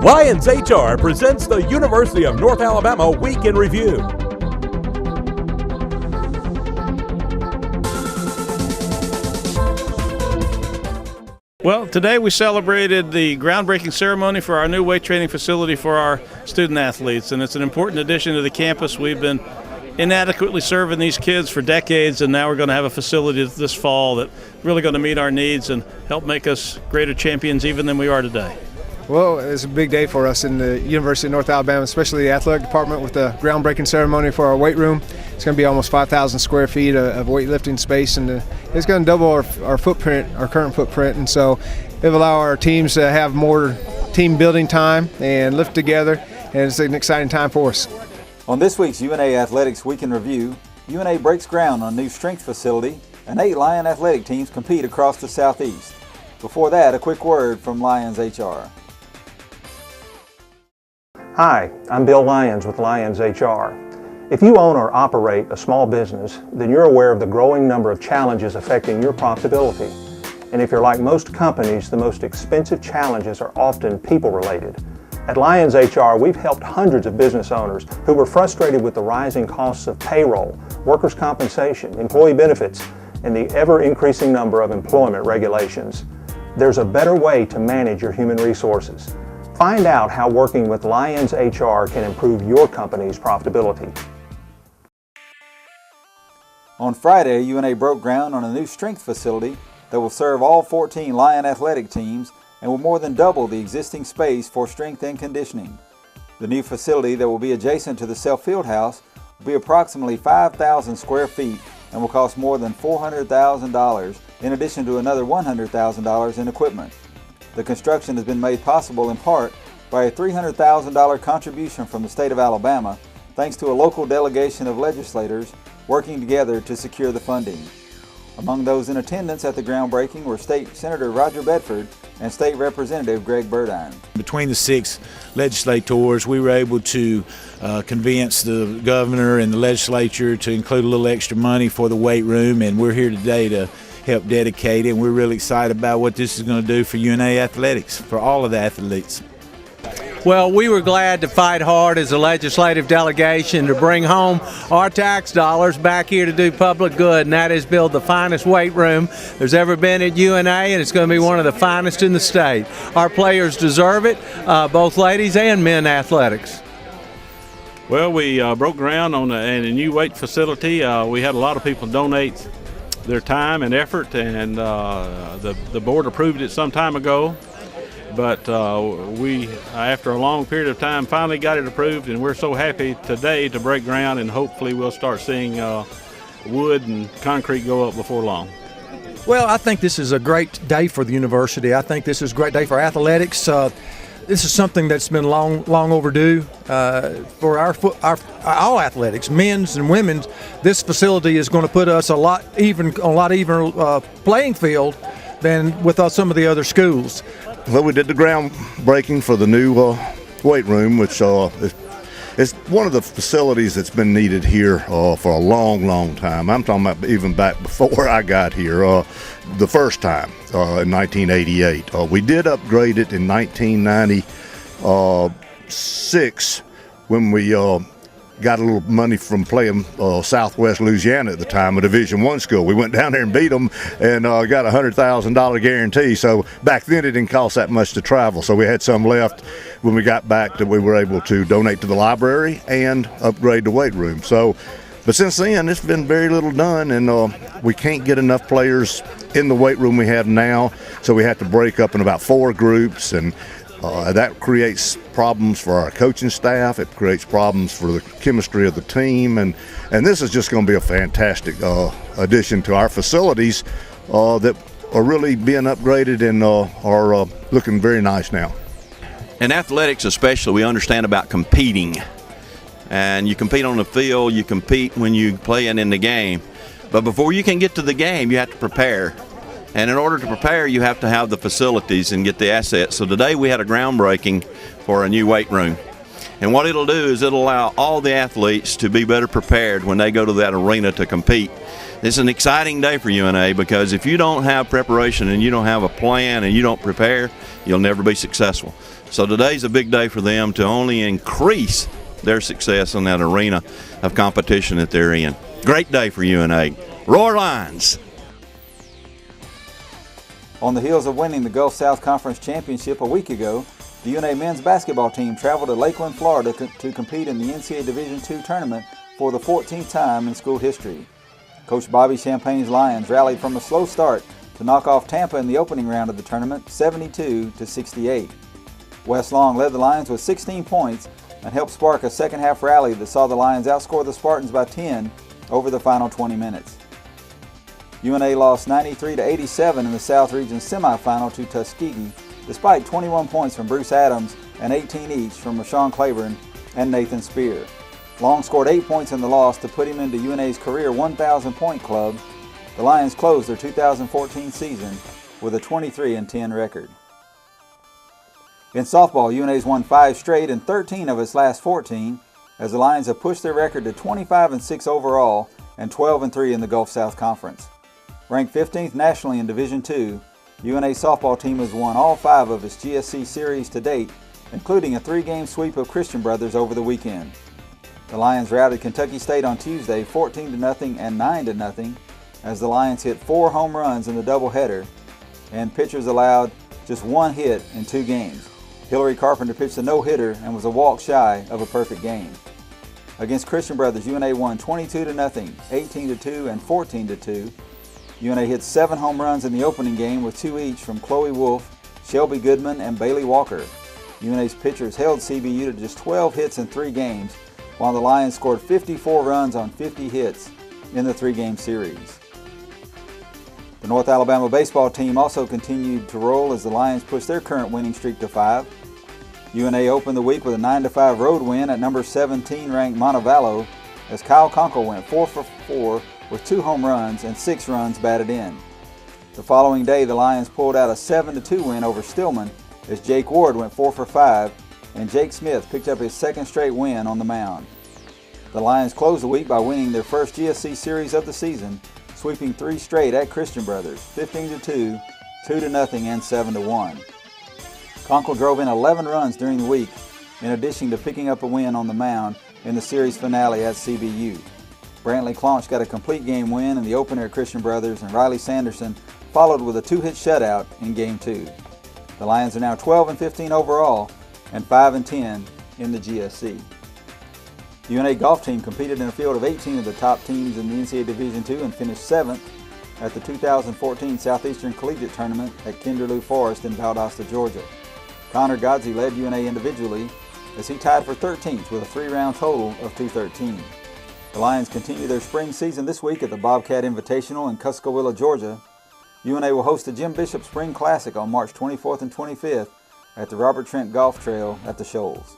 Lions HR presents the University of North Alabama Week in Review. Well, today we celebrated the groundbreaking ceremony for our new weight training facility for our student athletes, and it's an important addition to the campus. We've been inadequately serving these kids for decades, and now we're going to have a facility this fall that's really going to meet our needs and help make us greater champions even than we are today. Well, it's a big day for us in the University of North Alabama, especially the athletic department with the groundbreaking ceremony for our weight room. It's going to be almost 5,000 square feet of weightlifting space, and it's going to double our footprint, our current footprint, and so it'll allow our teams to have more team building time and lift together, and it's an exciting time for us. On this week's UNA Athletics Week in Review, UNA breaks ground on a new strength facility, and 8 Lion athletic teams compete across the Southeast. Before that, a quick word from Lions HR. Hi, I'm Bill Lyons with Lions HR. If you own or operate a small business, then you're aware of the growing number of challenges affecting your profitability. And if you're like most companies, the most expensive challenges are often people-related. At Lions HR, we've helped hundreds of business owners who were frustrated with the rising costs of payroll, workers' compensation, employee benefits, and the ever-increasing number of employment regulations. There's a better way to manage your human resources. Find out how working with Lions HR can improve your company's profitability. On Friday, UNA broke ground on a new strength facility that will serve all 14 Lion athletic teams and will more than double the existing space for strength and conditioning. The new facility that will be adjacent to the Self Field House will be approximately 5,000 square feet and will cost more than $400,000 in addition to another $100,000 in equipment. The construction has been made possible in part by a $300,000 contribution from the state of Alabama, thanks to a local delegation of legislators working together to secure the funding. Among those in attendance at the groundbreaking were State Senator Roger Bedford and State Representative Greg Burdine. Between the 6 legislators, we were able to convince the governor and the legislature to include a little extra money for the weight room, and we're here today to help dedicate it, and we're really excited about what this is going to do for UNA athletics, for all of the athletes. Well, we were glad to fight hard as a legislative delegation to bring home our tax dollars back here to do public good, and that is build the finest weight room there's ever been at UNA, and it's going to be one of the finest in the state. Our players deserve it, both ladies and men athletics. Well, we broke ground on a new weight facility. We had a lot of people donate their time and effort, and the board approved it some time ago, but we, after a long period of time, finally got it approved, and we're so happy today to break ground, and hopefully we'll start seeing wood and concrete go up before long. Well, I think this is a great day for the university. I think this is a great day for athletics. This is something that's been long overdue for all athletics, men's and women's. This facility is going to put us a lot even playing field than with some of the other schools. Well, we did the groundbreaking for the new weight room, which is one of the facilities that's been needed here for a long time. I'm talking about even back before I got here. The first time in 1988. We did upgrade it in 1996 when we got a little money from playing Southwest Louisiana at the time, a Division I school. We went down there and beat them and got a $100,000 guarantee. So back then it didn't cost that much to travel. So we had some left when we got back that we were able to donate to the library and upgrade the weight room. But since then, it's been very little done, and we can't get enough players in the weight room we have now, so we have to break up in about 4 groups, and that creates problems for our coaching staff. It creates problems for the chemistry of the team, and this is just going to be a fantastic addition to our facilities that are really being upgraded and are looking very nice now. In athletics especially, we understand about competing. And you compete on the field, you compete when you playing in the game. But before you can get to the game, you have to prepare. And in order to prepare, you have to have the facilities and get the assets. So today we had a groundbreaking for a new weight room. And what it'll do is it'll allow all the athletes to be better prepared when they go to that arena to compete. It's an exciting day for UNA because if you don't have preparation and you don't have a plan and you don't prepare, you'll never be successful. So today's a big day for them to only increase their success in that arena of competition that they're in. Great day for UNA. Roar Lions! On the heels of winning the Gulf South Conference Championship a week ago, the UNA men's basketball team traveled to Lakeland, Florida to compete in the NCAA Division II tournament for the 14th time in school history. Coach Bobby Champagne's Lions rallied from a slow start to knock off Tampa in the opening round of the tournament, 72-68. Wes Long led the Lions with 16 points and helped spark a second-half rally that saw the Lions outscore the Spartans by 10 over the final 20 minutes. UNA lost 93-87 in the South Region semifinal to Tuskegee, despite 21 points from Bruce Adams and 18 each from Rashawn Claiborne and Nathan Spear. Long scored 8 points in the loss to put him into UNA's career 1,000-point club. The Lions closed their 2014 season with a 23-10 record. In softball, UNA's won 5 straight and 13 of its last 14, as the Lions have pushed their record to 25-6 overall and 12-3 in the Gulf South Conference. Ranked 15th nationally in Division II, UNA softball team has won all 5 of its GSC series to date, including a 3-game sweep of Christian Brothers over the weekend. The Lions routed Kentucky State on Tuesday 14-0 and 9-0 as the Lions hit 4 home runs in the doubleheader and pitchers allowed just 1 hit in 2 games. Hillary Carpenter pitched a no-hitter and was a walk shy of a perfect game. Against Christian Brothers, UNA won 22-0, 18-2, and 14-2. UNA hit 7 home runs in the opening game with 2 each from Chloe Wolf, Shelby Goodman, and Bailey Walker. UNA's pitchers held CBU to just 12 hits in 3 games, while the Lions scored 54 runs on 50 hits in the 3-game series. The North Alabama baseball team also continued to roll as the Lions pushed their current winning streak to 5. UNA opened the week with a 9-5 road win at number 17 ranked Montevallo as Kyle Conkle went 4 for 4 with 2 home runs and 6 runs batted in. The following day, the Lions pulled out a 7-2 win over Stillman as Jake Ward went 4 for 5 and Jake Smith picked up his 2nd straight win on the mound. The Lions closed the week by winning their first GSC series of the season, sweeping 3 straight at Christian Brothers, 15-2, 2-0, and 7-1. Conkle drove in 11 runs during the week, in addition to picking up a win on the mound in the series finale at CBU. Brantley Claunch got a complete game win in the opener at Christian Brothers, and Riley Sanderson followed with a 2-hit shutout in Game 2. The Lions are now 12-15 overall and 5-10 in the GSC. The UNA golf team competed in a field of 18 of the top teams in the NCAA Division II and finished 7th at the 2014 Southeastern Collegiate Tournament at Kinderloo Forest in Valdosta, Georgia. Connor Godsey led UNA individually as he tied for 13th with a 3-round total of 213. The Lions continue their spring season this week at the Bobcat Invitational in Cuscowilla, Georgia. UNA will host the Jim Bishop Spring Classic on March 24th and 25th at the Robert Trent Golf Trail at the Shoals.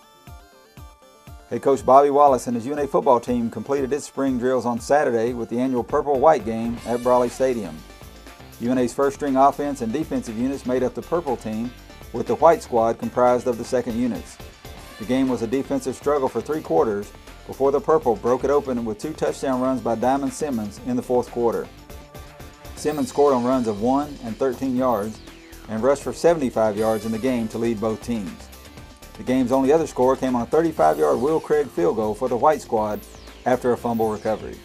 Head coach Bobby Wallace and his UNA football team completed its spring drills on Saturday with the annual Purple-White game at Brawley Stadium. UNA's first-string offense and defensive units made up the Purple team, with the White squad comprised of the second units. The game was a defensive struggle for 3 quarters before the Purple broke it open with 2 touchdown runs by Diamond Simmons in the 4th quarter. Simmons scored on runs of 1 and 13 yards and rushed for 75 yards in the game to lead both teams. The game's only other score came on a 35-yard Will Craig field goal for the White squad after a fumble recovery.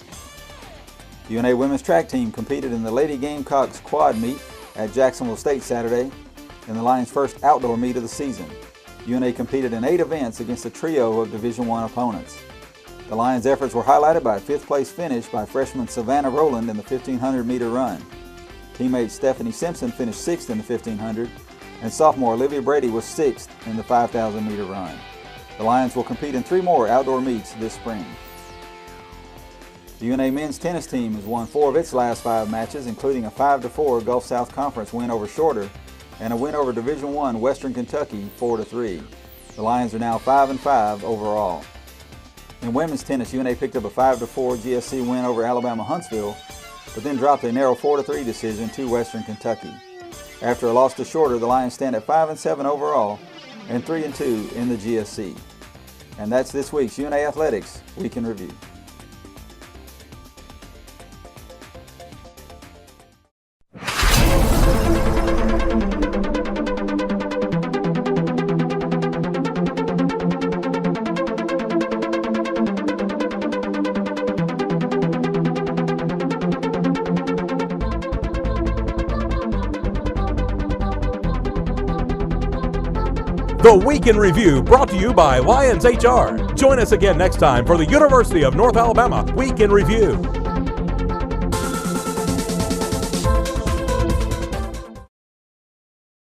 The UNA women's track team competed in the Lady Gamecocks quad meet at Jacksonville State Saturday in the Lions' first outdoor meet of the season. UNA competed in 8 events against a trio of Division I opponents. The Lions' efforts were highlighted by a 5th-place finish by freshman Savannah Rowland in the 1,500-meter run. Teammate Stephanie Simpson finished 6th in the 1,500, and sophomore Olivia Brady was 6th in the 5,000-meter run. The Lions will compete in 3 more outdoor meets this spring. The UNA men's tennis team has won 4 of its last 5 matches, including a 5-4 Gulf South Conference win over Shorter and a win over Division I Western Kentucky 4-3. The Lions are now 5-5 overall. In women's tennis, UNA picked up a 5-4 GSC win over Alabama Huntsville, but then dropped a narrow 4-3 decision to Western Kentucky. After a loss to Shorter, the Lions stand at 5-7 overall and 3-2 in the GSC. And that's this week's UNA Athletics Week in Review. The Week in Review, brought to you by Lions HR. Join us again next time for the University of North Alabama Week in Review.